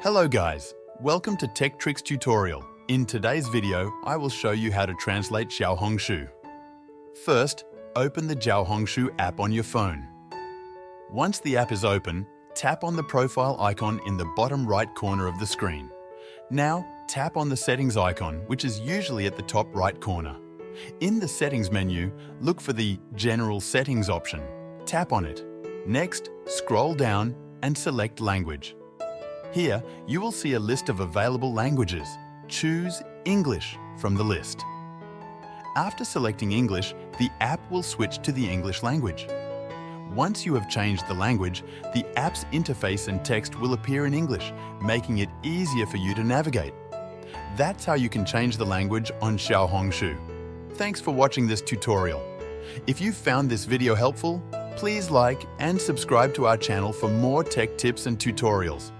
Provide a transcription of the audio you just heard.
Hello guys, welcome to Tech Tricks tutorial. In today's video, I will show you how to translate Xiaohongshu. First, open the Xiaohongshu app on your phone. Once the app is open, tap on the profile icon in the bottom right corner of the screen. Now, tap on the settings icon, which is usually at the top right corner. In the settings menu, look for the General Settings option. Tap on it. Next, scroll down and select Language. Here, you will see a list of available languages. Choose English from the list. After selecting English, the app will switch to the English language. Once you have changed the language, the app's interface and text will appear in English, making it easier for you to navigate. That's how you can change the language on Xiaohongshu. Thanks for watching this tutorial. If you found this video helpful, please like and subscribe to our channel for more tech tips and tutorials.